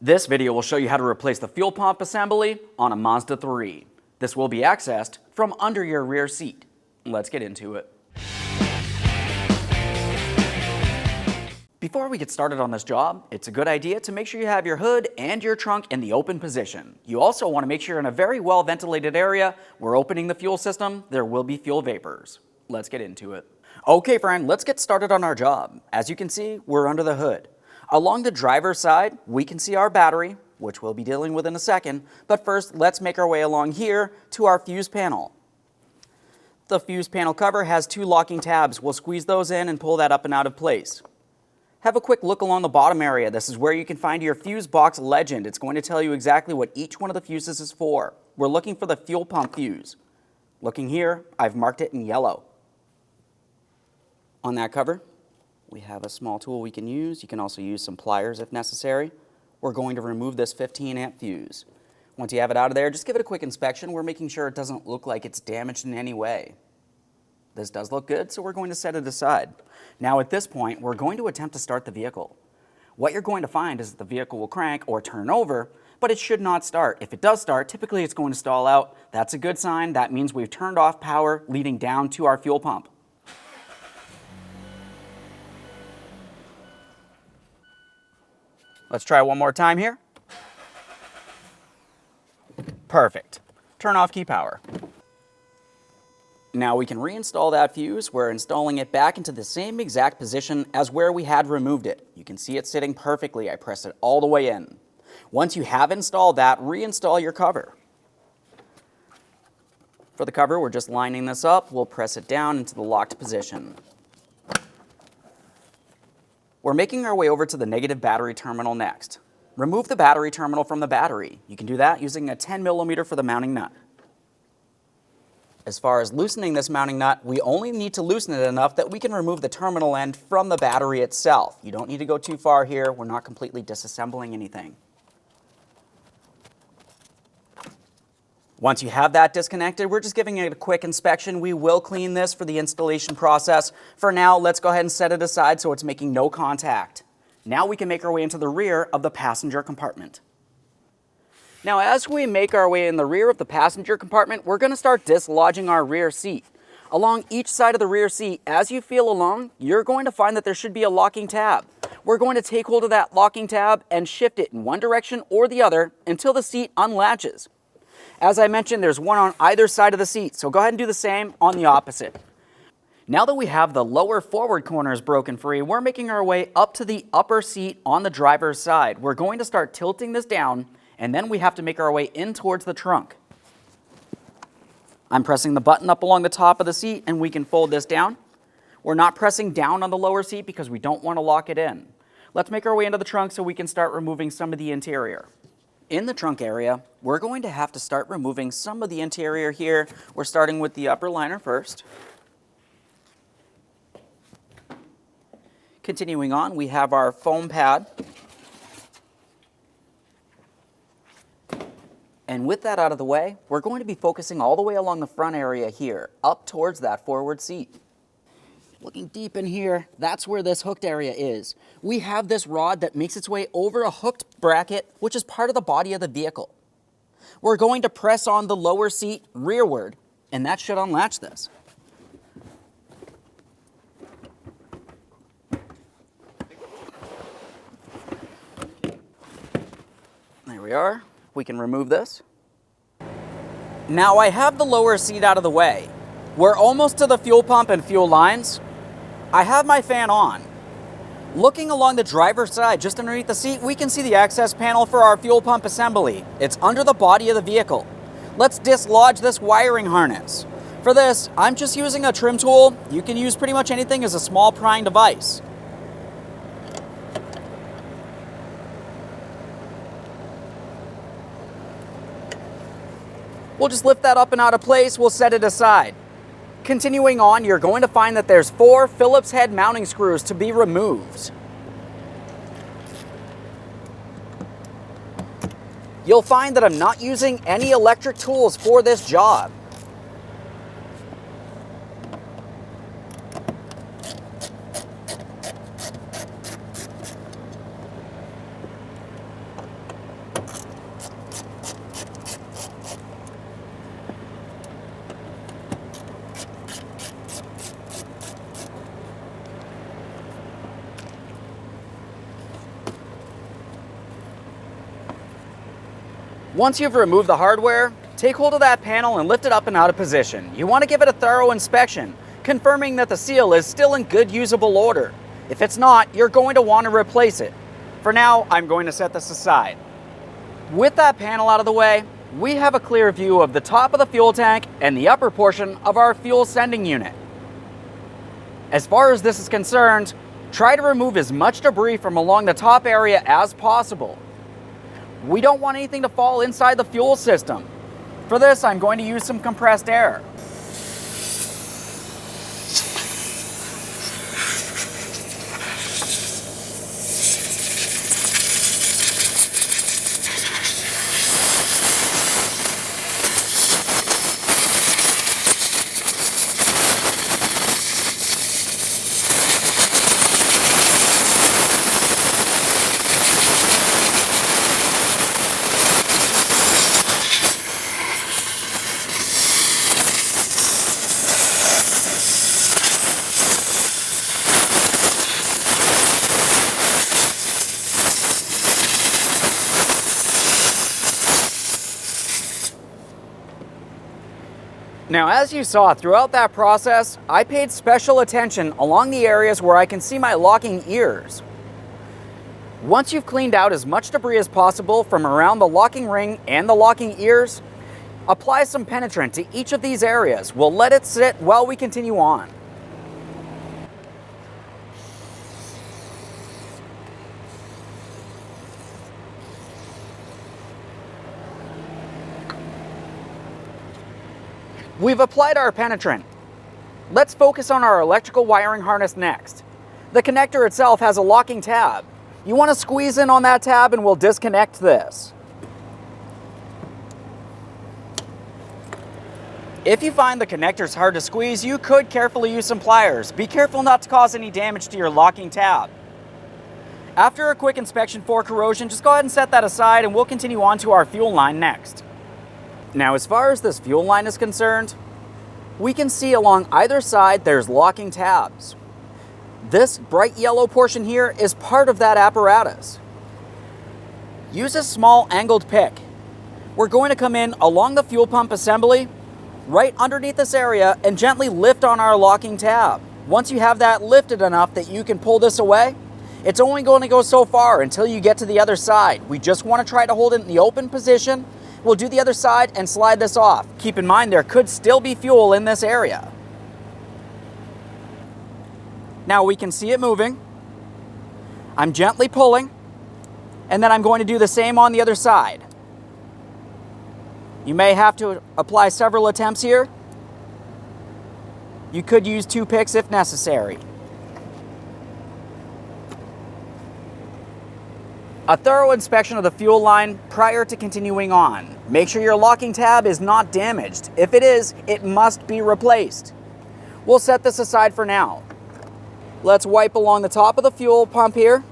This video will show you how to replace the fuel pump assembly on a Mazda 3. This will be accessed from under your rear seat. Let's get into it. Before we get started on this job, it's a good idea to make sure you have your hood and your trunk in the open position. You also want to make sure you're in a very well ventilated area. We're opening the fuel system, there will be fuel vapors. Let's get into it. Okay friend, let's get started on our job. As you can see, we're under the hood. Along the driver's side, we can see our battery, which we'll be dealing with in a second, but first let's make our way along here to our fuse panel. The fuse panel cover has two locking tabs. We'll squeeze those in and pull that up and out of place. Have a quick look along the bottom area. This is where you can find your fuse box legend. It's going to tell you exactly what each one of the fuses is for. We're looking for the fuel pump fuse. Looking here, I've marked it in yellow. On that cover, we have a small tool we can use. You can also use some pliers if necessary. We're going to remove this 15 amp fuse. Once you have it out of there, just give it a quick inspection. We're making sure it doesn't look like it's damaged in any way. This does look good, so we're going to set it aside. Now at this point, we're going to attempt to start the vehicle. What you're going to find is that the vehicle will crank or turn over, but it should not start. If it does start, typically it's going to stall out. That's a good sign. That means we've turned off power leading down to our fuel pump. Let's try one more time here. Perfect. Turn off key power. Now we can reinstall that fuse. We're installing it back into the same exact position as where we had removed it. You can see it sitting perfectly. I pressed it all the way in. Once you have installed that, reinstall your cover. For the cover, we're just lining this up. We'll press it down into the locked position. We're making our way over to the negative battery terminal next. Remove the battery terminal from the battery. You can do that using a 10mm for the mounting nut. As far as loosening this mounting nut, we only need to loosen it enough that we can remove the terminal end from the battery itself. You don't need to go too far here. We're not completely disassembling anything. Once you have that disconnected, we're just giving it a quick inspection. We will clean this for the installation process. For now, let's go ahead and set it aside so it's making no contact. Now we can make our way into the rear of the passenger compartment. Now, as we make our way in the rear of the passenger compartment, we're going to start dislodging our rear seat. Along each side of the rear seat, as you feel along, you're going to find that there should be a locking tab. We're going to take hold of that locking tab and shift it in one direction or the other until the seat unlatches. As I mentioned, there's one on either side of the seat, so go ahead and do the same on the opposite. Now that we have the lower forward corners broken free, we're making our way up to the upper seat on the driver's side. We're going to start tilting this down, and then we have to make our way in towards the trunk. I'm pressing the button up along the top of the seat, and we can fold this down. We're not pressing down on the lower seat because we don't want to lock it in. Let's make our way into the trunk so we can start removing some of the interior. In the trunk area, we're going to have to start removing some of the interior here. We're starting with the upper liner first. Continuing on, we have our foam pad. And with that out of the way, we're going to be focusing all the way along the front area here, up towards that forward seat. Looking deep in here, that's where this hooked area is. We have this rod that makes its way over a hooked bracket, which is part of the body of the vehicle. We're going to press on the lower seat rearward, and that should unlatch this. There we are. We can remove this. Now I have the lower seat out of the way. We're almost to the fuel pump and fuel lines. I have my fan on. Looking along the driver's side, just underneath the seat, we can see the access panel for our fuel pump assembly. It's under the body of the vehicle. Let's dislodge this wiring harness. For this, I'm just using a trim tool. You can use pretty much anything as a small prying device. We'll just lift that up and out of place. We'll set it aside. Continuing on, you're going to find that there's 4 Phillips head mounting screws to be removed. You'll find that I'm not using any electric tools for this job. Once you've removed the hardware, take hold of that panel and lift it up and out of position. You want to give it a thorough inspection, confirming that the seal is still in good usable order. If it's not, you're going to want to replace it. For now, I'm going to set this aside. With that panel out of the way, we have a clear view of the top of the fuel tank and the upper portion of our fuel sending unit. As far as this is concerned, try to remove as much debris from along the top area as possible. We don't want anything to fall inside the fuel system. For this, I'm going to use some compressed air. Now, as you saw throughout that process, I paid special attention along the areas where I can see my locking ears. Once you've cleaned out as much debris as possible from around the locking ring and the locking ears, apply some penetrant to each of these areas. We'll let it sit while we continue on. We've applied our penetrant. Let's focus on our electrical wiring harness next. The connector itself has a locking tab. You want to squeeze in on that tab and we'll disconnect this. If you find the connectors hard to squeeze, you could carefully use some pliers. Be careful not to cause any damage to your locking tab. After a quick inspection for corrosion, just go ahead and set that aside and we'll continue on to our fuel line next. Now, as far as this fuel line is concerned, we can see along either side there's locking tabs. This bright yellow portion here is part of that apparatus. Use a small angled pick. We're going to come in along the fuel pump assembly, right underneath this area, and gently lift on our locking tab. Once you have that lifted enough that you can pull this away, it's only going to go so far until you get to the other side. We just want to try to hold it in the open position. We'll do the other side and slide this off. Keep in mind there could still be fuel in this area. Now we can see it moving. I'm gently pulling, and then I'm going to do the same on the other side. You may have to apply several attempts here. You could use 2 picks if necessary. A thorough inspection of the fuel line prior to continuing on. Make sure your locking tab is not damaged. If it is, it must be replaced. We'll set this aside for now. Let's wipe along the top of the fuel pump here.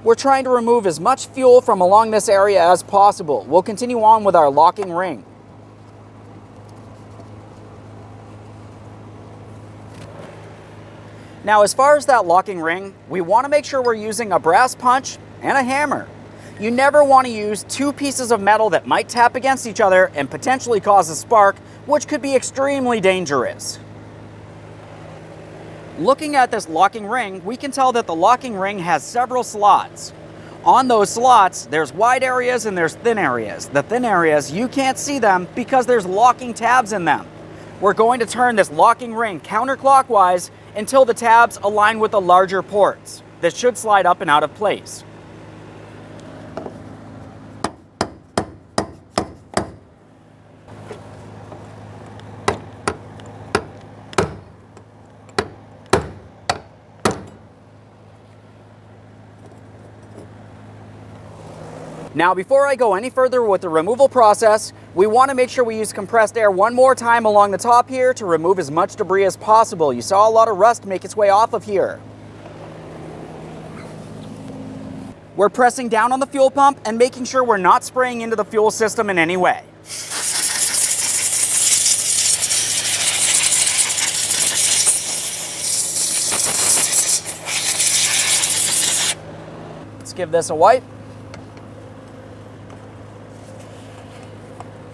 We're trying to remove as much fuel from along this area as possible. We'll continue on with our locking ring. Now, as far as that locking ring, we want to make sure we're using a brass punch and a hammer. You never want to use 2 pieces of metal that might tap against each other and potentially cause a spark, which could be extremely dangerous. Looking at this locking ring, we can tell that the locking ring has several slots. On those slots, there's wide areas and there's thin areas. The thin areas, you can't see them because there's locking tabs in them. We're going to turn this locking ring counterclockwise until the tabs align with the larger ports. This should slide up and out of place. Now, before I go any further with the removal process, we want to make sure we use compressed air one more time along the top here to remove as much debris as possible. You saw a lot of rust make its way off of here. We're pressing down on the fuel pump and making sure we're not spraying into the fuel system in any way. Let's give this a wipe.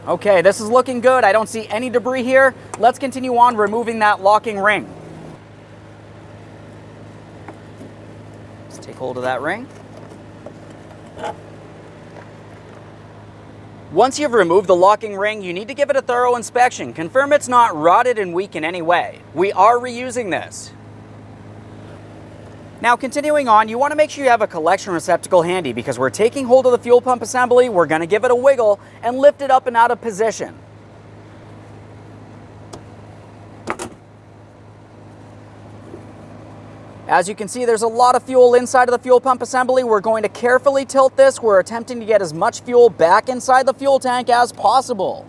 Okay, this is looking good. I don't see any debris here. Let's continue on removing that locking ring. Let's take hold of that ring. Once you've removed the locking ring, you need to give it a thorough inspection. Confirm it's not rotted and weak in any way. We are reusing this. Now, continuing on, you want to make sure you have a collection receptacle handy because we're taking hold of the fuel pump assembly, we're going to give it a wiggle and lift it up and out of position. As you can see, there's a lot of fuel inside of the fuel pump assembly. We're going to carefully tilt this. We're attempting to get as much fuel back inside the fuel tank as possible.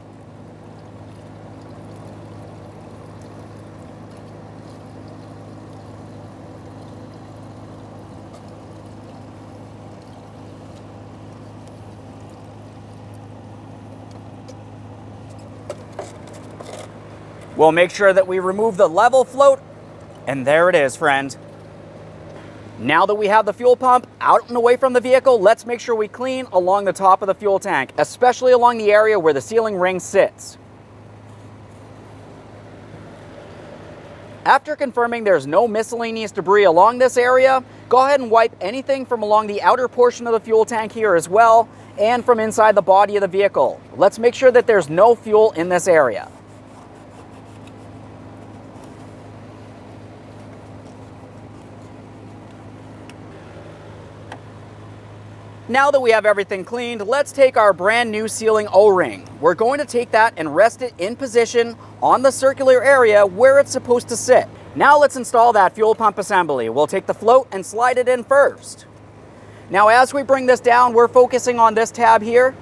We'll make sure that we remove the level float, and there it is, friend. Now that we have the fuel pump out and away from the vehicle, let's make sure we clean along the top of the fuel tank, especially along the area where the sealing ring sits. After confirming there's no miscellaneous debris along this area, go ahead and wipe anything from along the outer portion of the fuel tank here as well, and from inside the body of the vehicle. Let's make sure that there's no fuel in this area. Now that we have everything cleaned, let's take our brand new sealing O-ring. We're going to take that and rest it in position on the circular area where it's supposed to sit. Now let's install that fuel pump assembly. We'll take the float and slide it in first. Now as we bring this down, we're focusing on this tab here.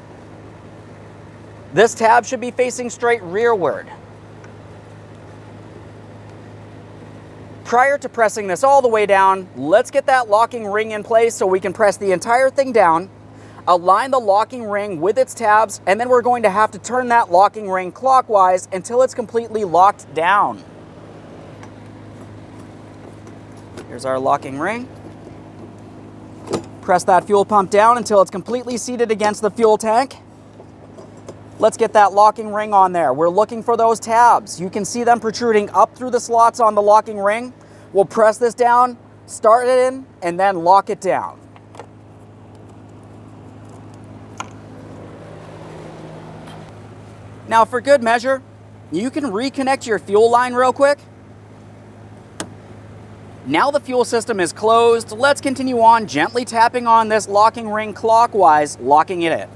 This tab should be facing straight rearward. Prior to pressing this all the way down, let's get that locking ring in place so we can press the entire thing down, align the locking ring with its tabs, and then we're going to have to turn that locking ring clockwise until it's completely locked down. Here's our locking ring. Press that fuel pump down until it's completely seated against the fuel tank. Let's get that locking ring on there. We're looking for those tabs. You can see them protruding up through the slots on the locking ring. We'll press this down, start it in, and then lock it down. Now for good measure, you can reconnect your fuel line real quick. Now the fuel system is closed. Let's continue on gently tapping on this locking ring clockwise, locking it in.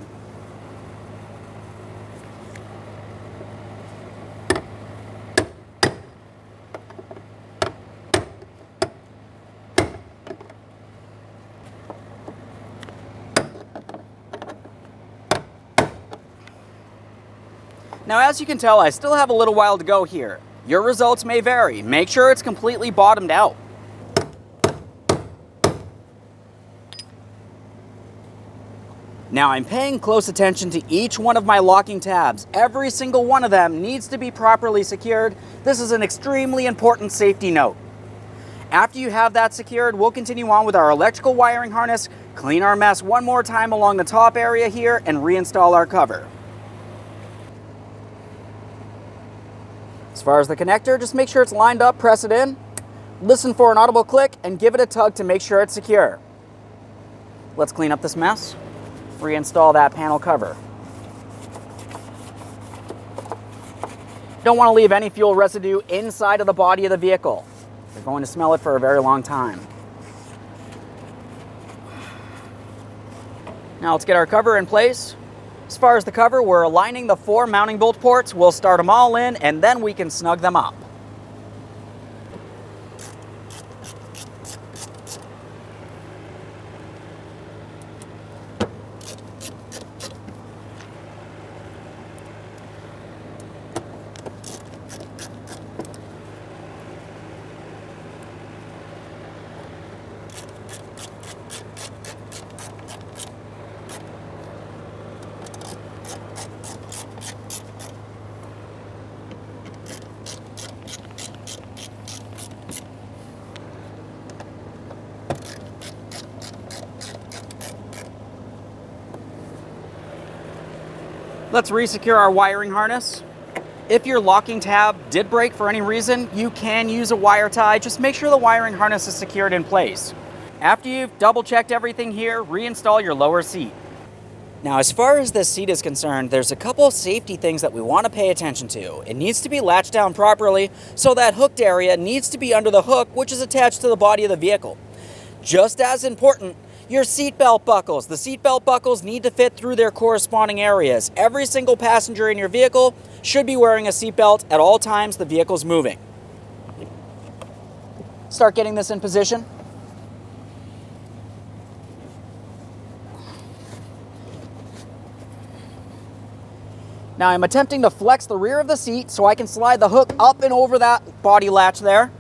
Now, as you can tell, I still have a little while to go here. Your results may vary. Make sure it's completely bottomed out. Now, I'm paying close attention to each one of my locking tabs. Every single one of them needs to be properly secured. This is an extremely important safety note. After you have that secured, we'll continue on with our electrical wiring harness, clean our mess one more time along the top area here, and reinstall our cover. As far as the connector, just make sure it's lined up, press it in, listen for an audible click, and give it a tug to make sure it's secure. Let's clean up this mess, reinstall that panel cover. Don't want to leave any fuel residue inside of the body of the vehicle. You're going to smell it for a very long time. Now let's get our cover in place. As far as the cover, we're aligning the 4 mounting bolt ports. We'll start them all in, and then we can snug them up. Let's resecure our wiring harness. If your locking tab did break for any reason, you can use a wire tie. Just make sure the wiring harness is secured in place. After you've double checked everything here, reinstall your lower seat. Now, as far as this seat is concerned, there's a couple safety things that we want to pay attention to. It needs to be latched down properly, so that hooked area needs to be under the hook, which is attached to the body of the vehicle. Just as important, your seatbelt buckles. The seatbelt buckles need to fit through their corresponding areas. Every single passenger in your vehicle should be wearing a seatbelt at all times the vehicle's moving. Start getting this in position. Now I'm attempting to flex the rear of the seat so I can slide the hook up and over that body latch there.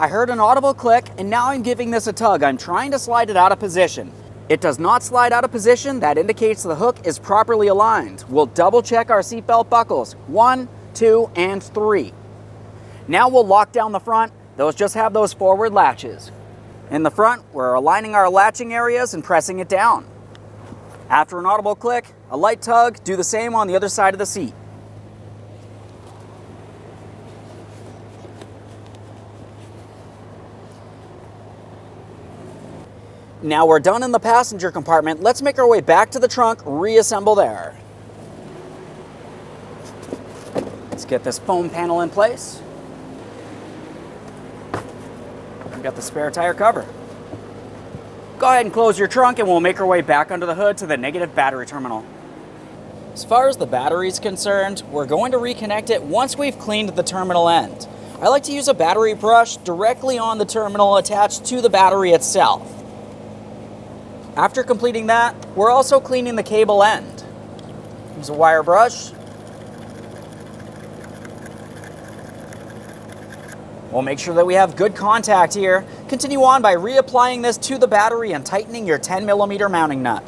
I heard an audible click, and now I'm giving this a tug. I'm trying to slide it out of position. It does not slide out of position. That indicates the hook is properly aligned. We'll double check our seatbelt buckles. 1, 2, and 3. Now we'll lock down the front. Those just have those forward latches. In the front, we're aligning our latching areas and pressing it down. After an audible click, a light tug, do the same on the other side of the seat. Now we're done in the passenger compartment. Let's make our way back to the trunk, reassemble there. Let's get this foam panel in place. We've got the spare tire cover. Go ahead and close your trunk and we'll make our way back under the hood to the negative battery terminal. As far as the battery is concerned, we're going to reconnect it once we've cleaned the terminal end. I like to use a battery brush directly on the terminal attached to the battery itself. After completing that, we're also cleaning the cable end. Use a wire brush. We'll make sure that we have good contact here. Continue on by reapplying this to the battery and tightening your 10mm mounting nut.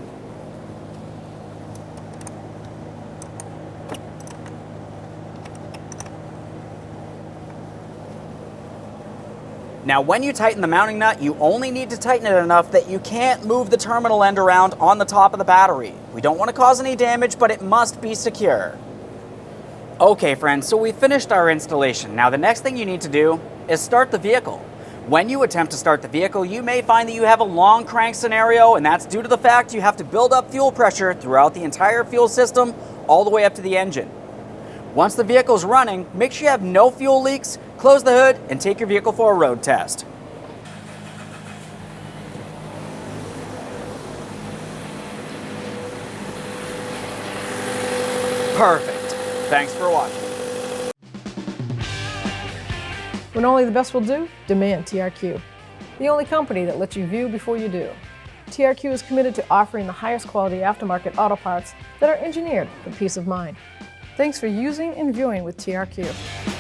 Now, when you tighten the mounting nut, you only need to tighten it enough that you can't move the terminal end around on the top of the battery. We don't want to cause any damage, but it must be secure. Okay, friends, so we finished our installation. Now, the next thing you need to do is start the vehicle. When you attempt to start the vehicle, you may find that you have a long crank scenario, and that's due to the fact you have to build up fuel pressure throughout the entire fuel system, all the way up to the engine. Once the vehicle's running, make sure you have no fuel leaks, close the hood, and take your vehicle for a road test. Perfect. Thanks for watching. When only the best will do, demand TRQ. The only company that lets you view before you do. TRQ is committed to offering the highest quality aftermarket auto parts that are engineered for peace of mind. Thanks for using and viewing with TRQ.